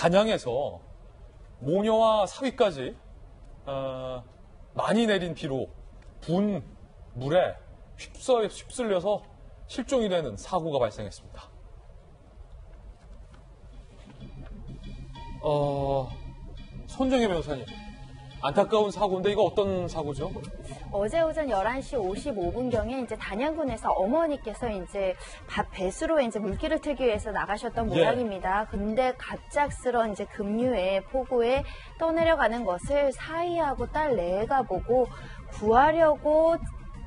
단양에서 모녀와 사위까지 많이 내린 비로 분 물에 휩쓸려서 실종이 되는 사고가 발생했습니다. 손정혜 변호사님, 안타까운 사고인데 이거 어떤 사고죠? 어제 오전 11시 55분경에 이제 단양군에서 어머니께서 이제 밥 배수로에 이제 물기를 틀기 위해서 나가셨던 모양입니다. 근데 갑작스런 이제 급류에 폭우에 떠내려가는 것을 사위하고 딸 내가 보고 구하려고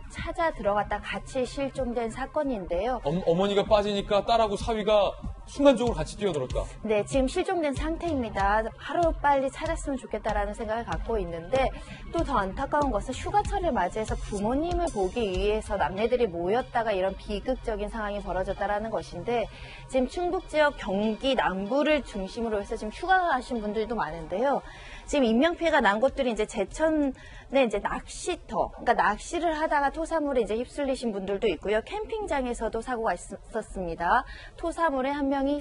찾아 들어갔다 같이 실종된 사건인데요. 어머니가 빠지니까 딸하고 사위가 순간적으로 같이 뛰어들었다. 네, 지금 실종된 상태입니다. 하루빨리 찾았으면 좋겠다라는 생각을 갖고 있는데 또 더 안타까운 것은 휴가철을 맞이해서 부모님을 보기 위해서 남매들이 모였다가 이런 비극적인 상황이 벌어졌다라는 것인데 지금 충북 지역 경기 남부를 중심으로 해서 지금 휴가 가신 분들도 많은데요. 지금 인명피해가 난 곳들이 이제 제천에 이제 낚시터, 그러니까 낚시를 하다가 토사물에 이제 휩쓸리신 분들도 있고요. 캠핑장에서도 사고가 있었습니다. 토사물에 한 명이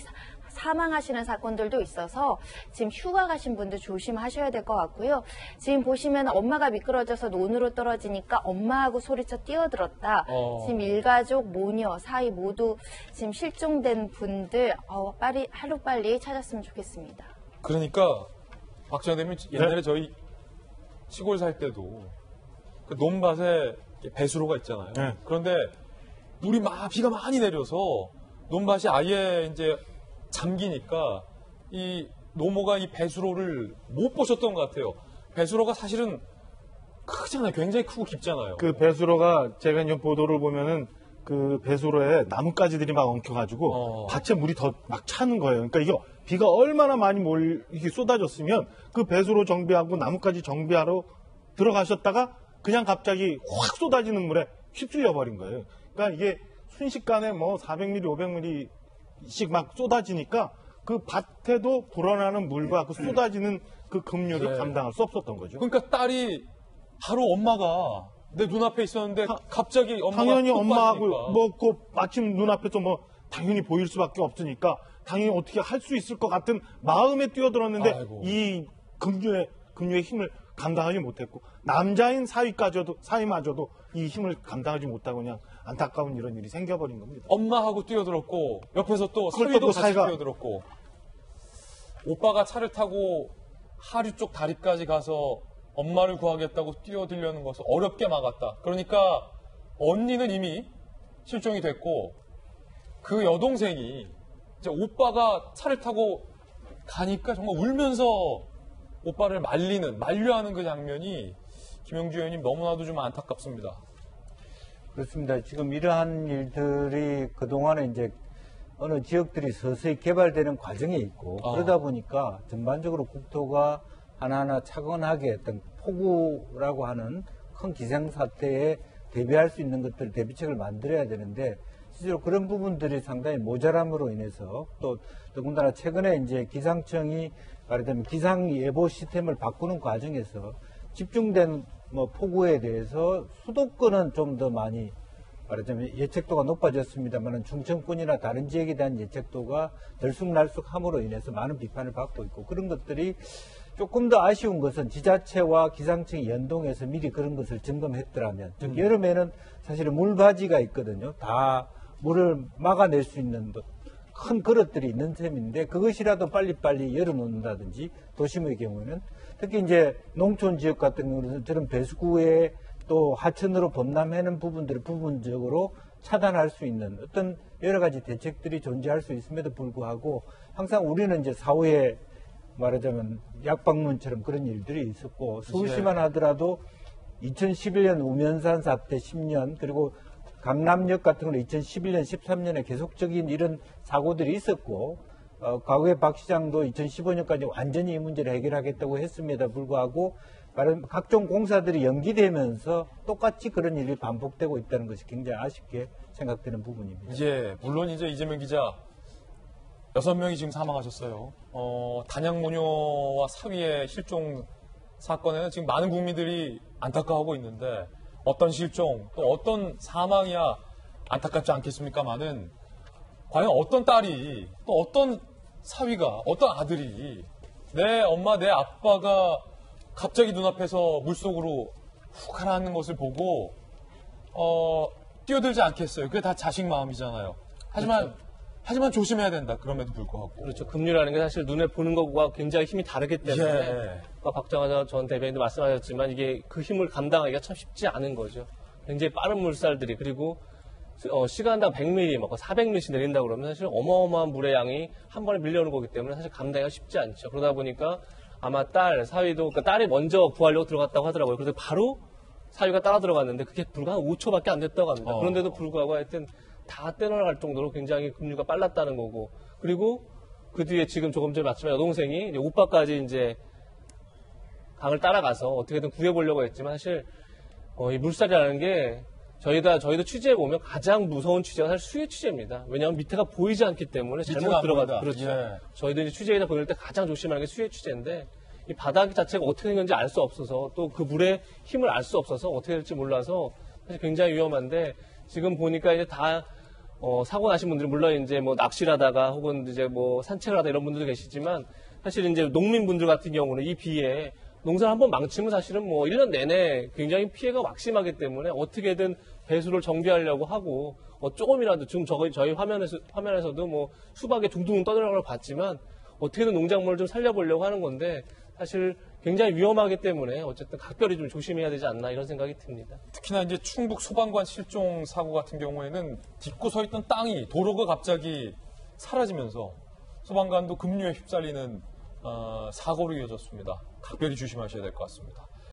사망하시는 사건들도 있어서 지금 휴가 가신 분들 조심하셔야 될 것 같고요. 지금 보시면 엄마가 미끄러져서 논으로 떨어지니까 엄마하고 소리쳐 뛰어들었다. 지금 일가족, 모녀, 사이 모두 지금 실종된 분들 하루빨리 찾았으면 좋겠습니다. 그러니까 박정현 대표님 옛날에 저희 시골 살 때도 그 논밭에 배수로가 있잖아요. 네. 그런데 비가 많이 내려서 논밭이 아예 이제 잠기니까 이 노모가 이 배수로를 못 보셨던 것 같아요. 배수로가 사실은 크잖아요. 굉장히 크고 깊잖아요. 그 배수로가 제가 이제 보도를 보면은 그 배수로에 나뭇가지들이 막 엉켜가지고 밭에 물이 더 막 차는 거예요. 그러니까 이게 비가 얼마나 많이 이렇게 쏟아졌으면 그 배수로 정비하고 나뭇가지 정비하러 들어가셨다가 그냥 갑자기 확 쏟아지는 물에 휩쓸려 버린 거예요. 그러니까 이게 순식간에 뭐 400mm, 500mm씩 막 쏟아지니까 그 밭에도 불어나는 물과 그 쏟아지는 그 급류를 감당할 수 없었던 거죠. 그러니까 딸이 바로 엄마가 내 눈앞에 있었는데 갑자기 엄마가 당연히 뚝 엄마하고 빠지니까. 그 마침 눈앞에서 당연히 보일 수밖에 없으니까 당연히 어떻게 할 수 있을 것 같은 마음에 뛰어들었는데 아이고. 이 급류의 힘을 감당하지 못했고 남자인 사위마저도 이 힘을 감당하지 못하고 그냥 안타까운 이런 일이 생겨버린 겁니다. 엄마하고 뛰어들었고 옆에서 또 그걸 사위도 또 같이 뛰어들었고 오빠가 차를 타고 하류 쪽 다리까지 가서 엄마를 구하겠다고 뛰어들려는 것을 어렵게 막았다. 그러니까 언니는 이미 실종이 됐고 그 여동생이 이제 오빠가 차를 타고 가니까 정말 울면서 오빠를 만류하는 그 장면이 김영주 의원님 너무나도 좀 안타깝습니다. 그렇습니다. 지금 이러한 일들이 그동안에 이제 어느 지역들이 서서히 개발되는 과정에 있고 그러다 보니까 전반적으로 국토가 하나하나 차근하게 어떤 폭우라고 하는 큰 기상사태에 대비할 수 있는 것들 대비책을 만들어야 되는데 실제로 그런 부분들이 상당히 모자람으로 인해서 또 더군다나 최근에 이제 기상청이 말하자면 기상예보 시스템을 바꾸는 과정에서 집중된 폭우에 대해서 수도권은 좀 더 많이 말하자면 예측도가 높아졌습니다만 중천권이나 다른 지역에 대한 예측도가 들쑥날쑥함으로 인해서 많은 비판을 받고 있고 그런 것들이 조금 더 아쉬운 것은 지자체와 기상청이 연동해서 미리 그런 것을 점검했더라면 즉 여름에는 사실은 물바지가 있거든요. 다 물을 막아낼 수 있는 큰 그릇들이 있는 셈인데 그것이라도 빨리빨리 열어놓는다든지 도심의 경우는 특히 이제 농촌 지역 같은 경우는 저런 배수구에 또 하천으로 범람하는 부분들을 부분적으로 차단할 수 있는 어떤 여러 가지 대책들이 존재할 수 있음에도 불구하고 항상 우리는 이제 사후에 말하자면 약방문처럼 그런 일들이 있었고 서울시만 하더라도 2011년 우면산 사태 10년 그리고 강남역 같은 경우는 2011년 13년에 계속적인 이런 사고들이 있었고 과거에 박 시장도 2015년까지 완전히 이 문제를 해결하겠다고 했음에도 불구하고 각종 공사들이 연기되면서 똑같이 그런 일이 반복되고 있다는 것이 굉장히 아쉽게 생각되는 부분입니다. 물론 이재명 기자 6명이 지금 사망하셨어요. 단양 모녀와 사위의 실종 사건에는 지금 많은 국민들이 안타까워하고 있는데 어떤 실종 또 어떤 사망이야 안타깝지 않겠습니까만은 과연 어떤 딸이 또 어떤 사위가 어떤 아들이 내 엄마 내 아빠가 갑자기 눈앞에서 물속으로 훅 가라앉는 것을 보고 뛰어들지 않겠어요. 그게 다 자식 마음이잖아요. 하지만 조심해야 된다. 그럼에도 불구하고. 그렇죠. 금리라는 게 사실 눈에 보는 것과 굉장히 힘이 다르기 때문에 예. 아까 박정환 전 대변인도 말씀하셨지만 이게 그 힘을 감당하기가 참 쉽지 않은 거죠. 굉장히 빠른 물살들이 그리고 시간당 100mm, 막 400mm씩 내린다 그러면 사실 어마어마한 물의 양이 한 번에 밀려오는 거기 때문에 사실 감당하기가 쉽지 않죠. 그러다 보니까 아마 사위도 그러니까 딸이 먼저 구하려고 들어갔다고 하더라고요. 그래서 바로 사위가 따라 들어갔는데 그게 불과 한 5초밖에 안 됐다고 합니다. 그런데도 불구하고 하여튼 다 떼어나갈 정도로 굉장히 급류가 빨랐다는 거고 그리고 그 뒤에 지금 조금 전에 말씀하신 여동생이 이제 오빠까지 이제 강을 따라가서 어떻게든 구해보려고 했지만 사실 이 물살이라는 게 저희도 취재해 보면 가장 무서운 취재가 사실 수해 취재입니다. 왜냐하면 밑에가 보이지 않기 때문에 잘못 들어가도 그렇죠. 예. 저희도 이제 취재에다 보낼 때 가장 조심하는 게 수해 취재인데 이 바닥 자체가 어떻게 된 건지 알 수 없어서 또 그 물의 힘을 알 수 없어서 어떻게 될지 몰라서 사실 굉장히 위험한데 지금 보니까 이제 다 사고 나신 분들이 물론 이제 뭐 낚시를 하다가 혹은 이제 뭐 산책을 하다 이런 분들도 계시지만 사실 이제 농민분들 같은 경우는 이 비에 농사를 한번 망치면 사실은 뭐 1년 내내 굉장히 피해가 막심하기 때문에 어떻게든 배수를 정비하려고 하고 조금이라도 지금 저희 화면에서도 뭐 수박에 둥둥 떠들어가는 걸 봤지만 어떻게든 농작물을 좀 살려보려고 하는 건데 사실 굉장히 위험하기 때문에 어쨌든 각별히 좀 조심해야 되지 않나 이런 생각이 듭니다. 특히나 이제 충북 소방관 실종 사고 같은 경우에는 딛고 서 있던 땅이 도로가 갑자기 사라지면서 소방관도 급류에 휩쓸리는 사고로 이어졌습니다. 각별히 조심하셔야 될 것 같습니다.